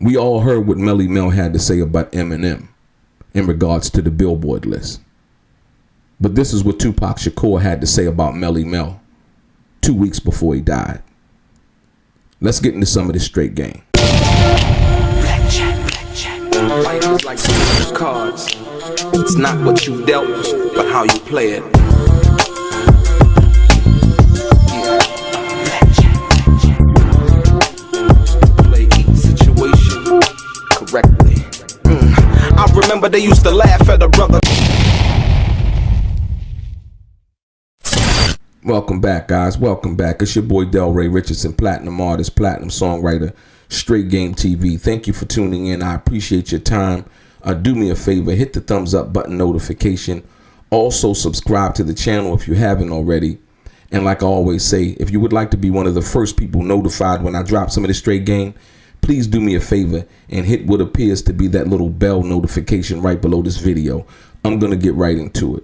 We all heard what Melle Mel had to say about Eminem in regards to the Billboard list. But this is what Tupac Shakur had to say about Melle Mel 2 weeks before he died. Let's get into some of this straight game. Life is like cards. It's not what you dealt, but how you play it. Play each situation correctly. I remember they used to laugh at a brother. Welcome back, guys. Welcome back. It's your boy DELRAY, Richardson, platinum artist, platinum songwriter, Straight Game TV. Thank you for tuning in. I appreciate your time. Do me a favor, hit the thumbs up button notification. Also subscribe to the channel if you haven't already. And like I always say, if you would like to be one of the first people notified when I drop some of the straight game, please do me a favor and hit what appears to be that little bell notification right below this video. I'm going to get right into it.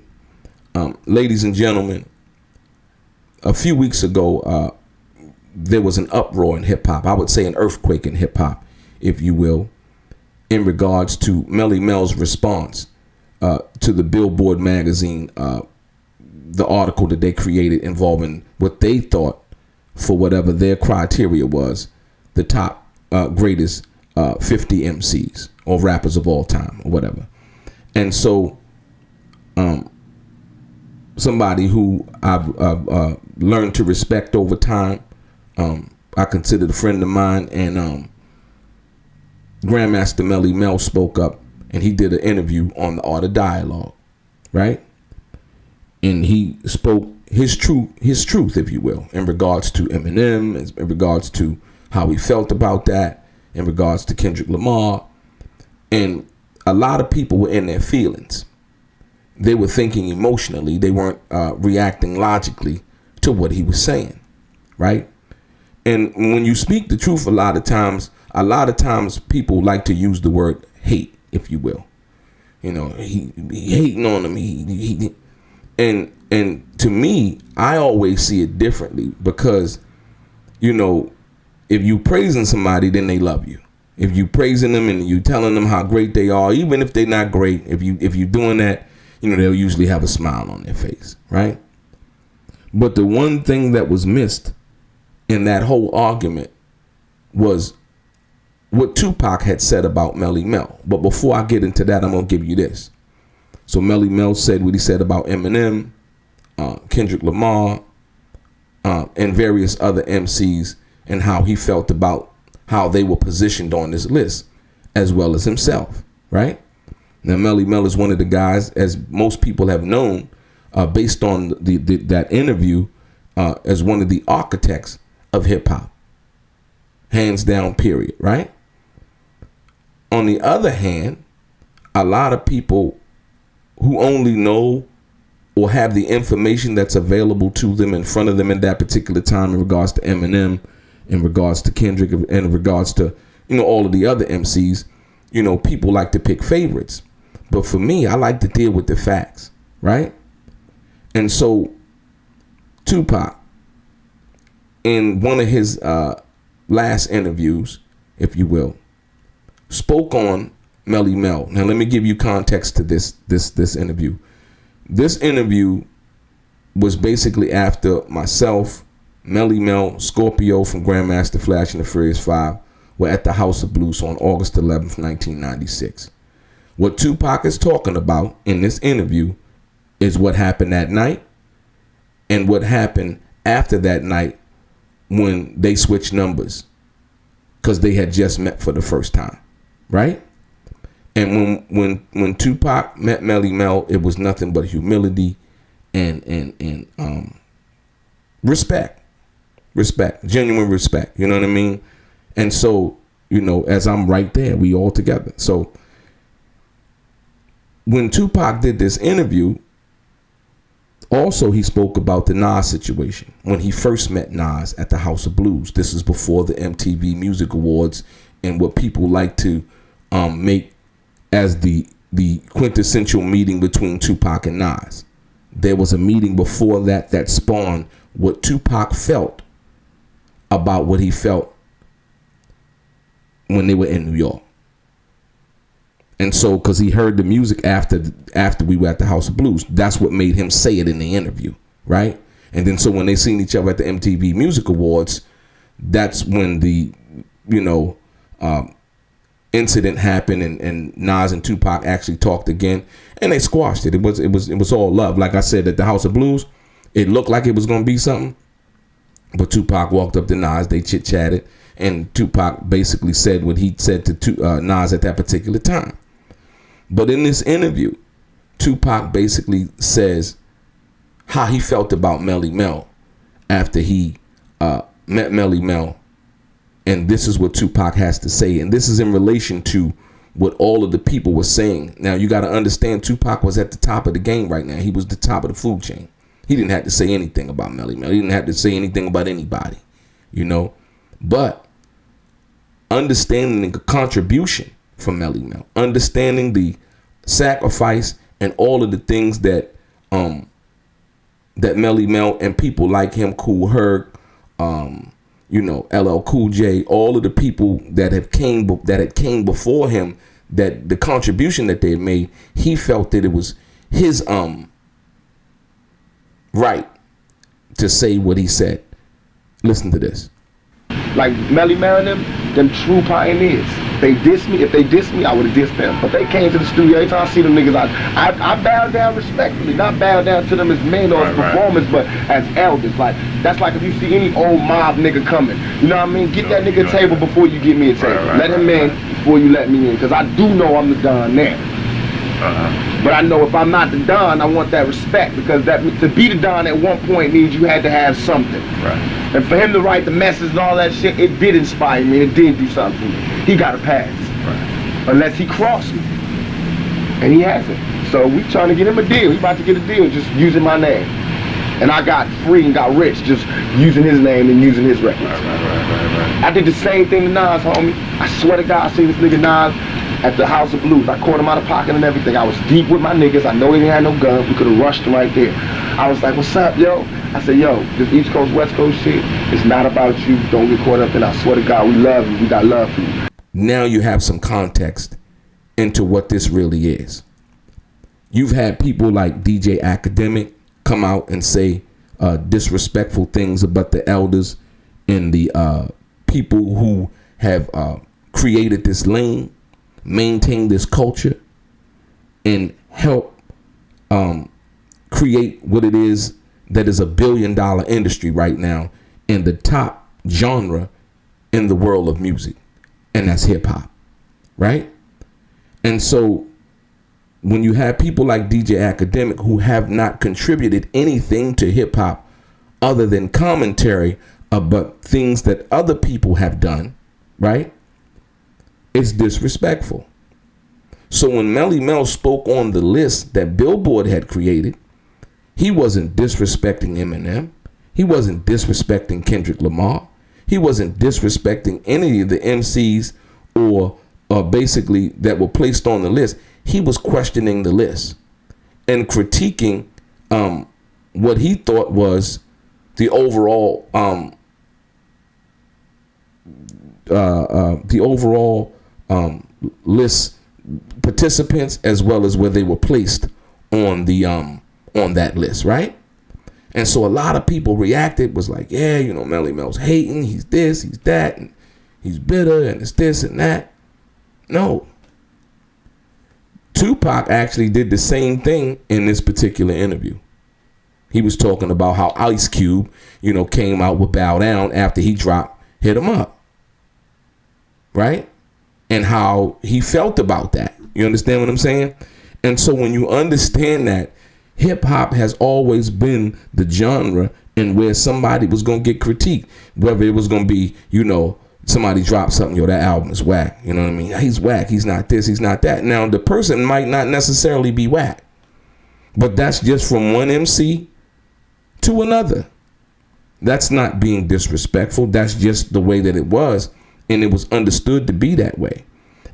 Ladies and gentlemen, a few weeks ago, there was an uproar in hip hop. I would say an earthquake in hip hop, if you will, in regards to Melle Mel's response to the Billboard magazine, the article that they created involving what they thought, for whatever their criteria was, the top greatest 50 MCs or rappers of all time or whatever. And so somebody who I've learned to respect over time, I considered a friend of mine, and Grandmaster Melle Mel spoke up, and he did an interview on the Art of Dialogue, right? And he spoke his truth, if you will, in regards to Eminem, in regards to how he felt about that, in regards to Kendrick Lamar. And a lot of people were in their feelings. They were thinking emotionally. They weren't reacting logically to what he was saying, right? And when you speak the truth, a lot of times people like to use the word hate, if you will. You know, he hating on him. And to me, I always see it differently, because, you know, if you praising somebody, then they love you. If you praising them and you telling them how great they are, even if they're not great, if you doing that, you know, they'll usually have a smile on their face, right? But the one thing that was missed in that whole argument was what Tupac had said about Melle Mel. But before I get into that, I'm going to give you this. So Melle Mel said what he said about Eminem, Kendrick Lamar, and various other MCs, and how he felt about how they were positioned on this list, as well as himself, right? Now, Melle Mel is one of the guys, as most people have known, based on that interview, as one of the architects of hip hop, hands down, period, right? On the other hand, a lot of people who only know or have the information that's available to them in front of them in that particular time, in regards to Eminem, in regards to Kendrick, in regards to, you know, all of the other MCs, you know, people like to pick favorites. But for me, I like to deal with the facts, right? And so Tupac, in one of his last interviews, if you will, spoke on Melle Mel. Now, let me give you context to this interview. This interview was basically after myself, Melle Mel, Scorpio from Grandmaster Flash and the Furious 5 were at the House of Blues on August 11th, 1996. What Tupac is talking about in this interview is what happened that night and what happened after that night when they switched numbers, because they had just met for the first time, right? And when Tupac met Melle Mel, it was nothing but humility and respect, genuine respect. You know what I mean? And so, you know, as I'm right there, we all together. So when Tupac did this interview, also he spoke about the Nas situation when he first met Nas at the House of Blues. This is before the MTV Music Awards and what people like to make as the quintessential meeting between Tupac and Nas. There was a meeting before that spawned what Tupac felt about what he felt when they were in New York. And so, because he heard the music after we were at the House of Blues, that's what made him say it in the interview, right? And then so when they seen each other at the MTV Music Awards, that's when the, incident happened, and Nas and Tupac actually talked again, and they squashed it. It was all love. Like I said, at the House of Blues, it looked like it was gonna be something, but Tupac walked up to Nas, they chit chatted, and Tupac basically said what he said to Nas at that particular time. But in this interview, Tupac basically says how he felt about Melle Mel after he met Melle Mel. And this is what Tupac has to say. And this is in relation to what all of the people were saying. Now, you got to understand, Tupac was at the top of the game right now. He was the top of the food chain. He didn't have to say anything about Melle Mel. He didn't have to say anything about anybody, But understanding the contribution from Melle Mel, understanding the sacrifice and all of the things that that Melle Mel and people like him, Kool Herc, LL Cool J, all of the people that had came before him, that the contribution that they had made, he felt that it was his right to say what he said. Listen to this. Like Melle Mel and them true pioneers. If they diss me, I would have dissed them. But they came to the studio. Every time I see them niggas, I bow down respectfully. Not bow down to them as men or as performers, but as elders. Like, that's like if you see any old mob nigga coming. You know what I mean? Get that nigga a table before you get me a table. Let him in before you let me in. Because I do know I'm the Don now. But I know if I'm not the Don, I want that respect, because to be the Don at one point means you had to have something. And for him to write the message and all that shit, it did inspire me. It did do something for me. He got a pass. Unless he crossed me. And he hasn't. So we trying to get him a deal. He about to get a deal just using my name. And I got free and got rich just using his name and using his records. I did the same thing to Nas, homie. I swear to God, I seen this nigga Nas at the House of Blues. I caught him out of pocket and everything. I was deep with my niggas. I know he didn't have no gun. We could have rushed him right there. I was like, what's up, yo? I said, yo, this East Coast, West Coast shit, it's not about you. Don't get caught up in it. I swear to God, we love you. We got love for you. Now you have some context into what this really is. You've had people like DJ Academic come out and say disrespectful things about the elders and the people who have created this lane, maintain this culture, and help create what it is that is $1 billion industry right now in the top genre in the world of music, and that's hip hop, right? And so when you have people like DJ Academic who have not contributed anything to hip hop other than commentary about things that other people have done, right? It's disrespectful. So when Melle Mel spoke on the list that Billboard had created, he wasn't disrespecting Eminem. He wasn't disrespecting Kendrick Lamar. He wasn't disrespecting any of the MCs or basically that were placed on the list. He was questioning the list and critiquing what he thought was the overall list participants, as well as where they were placed on the on that list, right? And so a lot of people reacted, was like, yeah, Melle Mel's hating, he's this, he's that, and he's bitter, and it's this and that. No. Tupac actually did the same thing in this particular interview. He was talking about how Ice Cube, came out with Bow Down after he dropped Hit 'Em Up. Right? And how he felt about that. You understand what I'm saying? And so when you understand that, hip hop has always been the genre in where somebody was going to get critiqued, whether it was going to be, somebody dropped something, that album is whack. You know what I mean? He's whack. He's not this. He's not that. Now, the person might not necessarily be whack, but that's just from one MC to another. That's not being disrespectful. That's just the way that it was, and it was understood to be that way.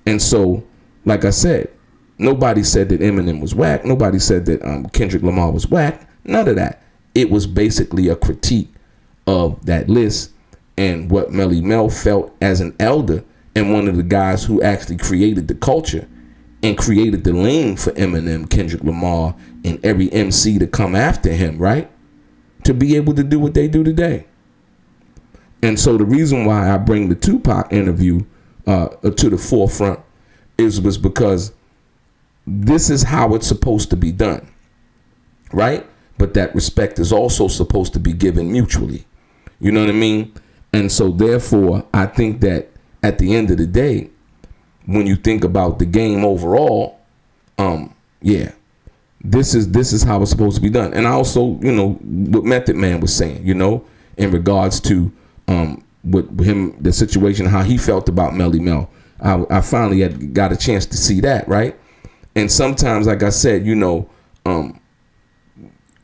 And so, like I said, nobody said that Eminem was whack. Nobody said that Kendrick Lamar was whack. None of that. It was basically a critique of that list and what Melle Mel felt as an elder and one of the guys who actually created the culture and created the lane for Eminem, Kendrick Lamar, and every MC to come after him, right? To be able to do what they do today. And so the reason why I bring the Tupac interview to the forefront was because this is how it's supposed to be done, right? But that respect is also supposed to be given mutually. You know what I mean? And so therefore, I think that at the end of the day, when you think about the game overall, this is how it's supposed to be done. And I also, you know, what Method Man was saying, you know, in regards to with him, the situation, how he felt about Melle Mel. I finally got a chance to see that, right? And sometimes, like I said, you know,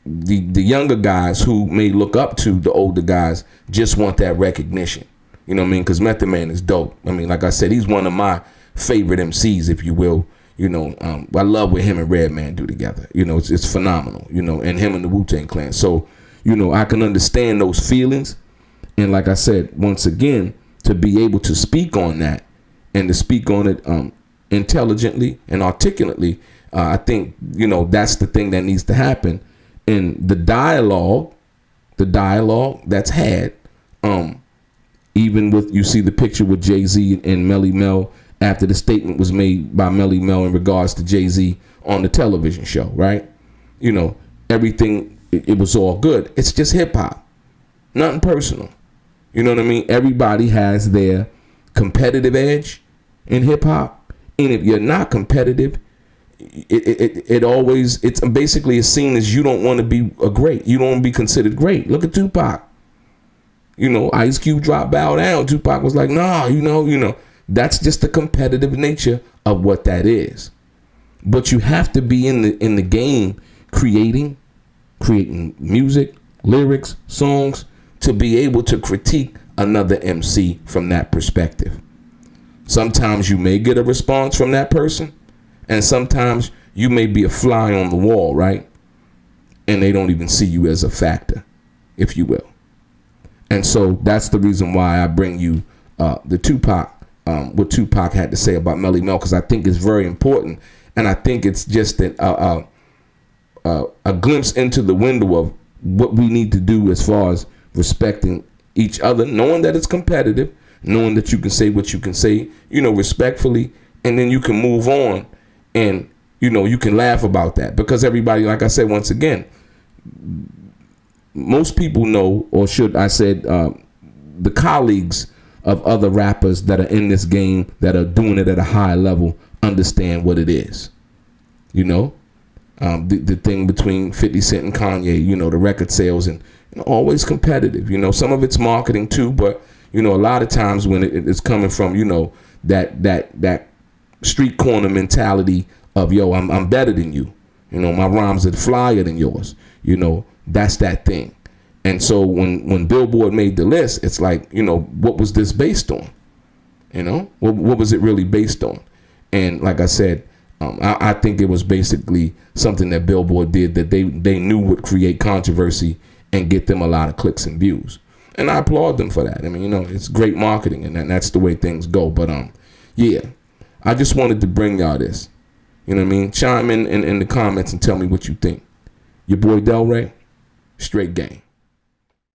the younger guys who may look up to the older guys just want that recognition. You know what I mean? Because Method Man is dope. I mean, like I said, he's one of my favorite MCs, if you will. You know, I love what him and Redman do together. You know, it's phenomenal. You know, and him and the Wu-Tang Clan. So, you know, I can understand those feelings. And like I said, once again, to be able to speak on that and to speak on it intelligently and articulately, I think, you know, that's the thing that needs to happen. And the dialogue that's had, even with, you see the picture with Jay-Z and Melle Mel after the statement was made by Melle Mel in regards to Jay-Z on the television show, right? You know, everything, it was all good. It's just hip hop, nothing personal. You know what I mean? Everybody has their competitive edge in hip hop. And if you're not competitive, it's basically as seen as you don't want to be a great. You don't want to be considered great. Look at Tupac. You know, Ice Cube dropped Bow Down. Tupac was like, nah, you know. That's just the competitive nature of what that is. But you have to be in the game creating music, lyrics, songs, to be able to critique another MC from that perspective. Sometimes you may get a response from that person, and sometimes you may be a fly on the wall, right? And they don't even see you as a factor, if you will. And so that's the reason why I bring you the Tupac, what Tupac had to say about Melle Mel, because I think it's very important, and I think it's just a glimpse into the window of what we need to do as far as respecting each other, knowing that it's competitive, knowing that you can say what you can say, you know, respectfully, and then you can move on, and, you know, you can laugh about that, because everybody, like I said, once again, most people know, or should I said, the colleagues of other rappers that are in this game that are doing it at a high level understand what it is. You know, the thing between 50 Cent and Kanye, you know, the record sales, and, you know, always competitive. You know, some of it's marketing too, but, you know, a lot of times when it's coming from, you know, that street corner mentality of, yo, I'm better than you. You know, my rhymes are flyer than yours. You know, that's that thing. And so when Billboard made the list, it's like, you know, what was this based on? You know, what was it really based on? And like I said, I think it was basically something that Billboard did that they knew would create controversy and get them a lot of clicks and views. And I applaud them for that. I mean, you know, it's great marketing, and that's the way things go. But yeah, I just wanted to bring y'all this. You know what I mean? Chime in the comments and tell me what you think. Your boy DELRAY, straight game.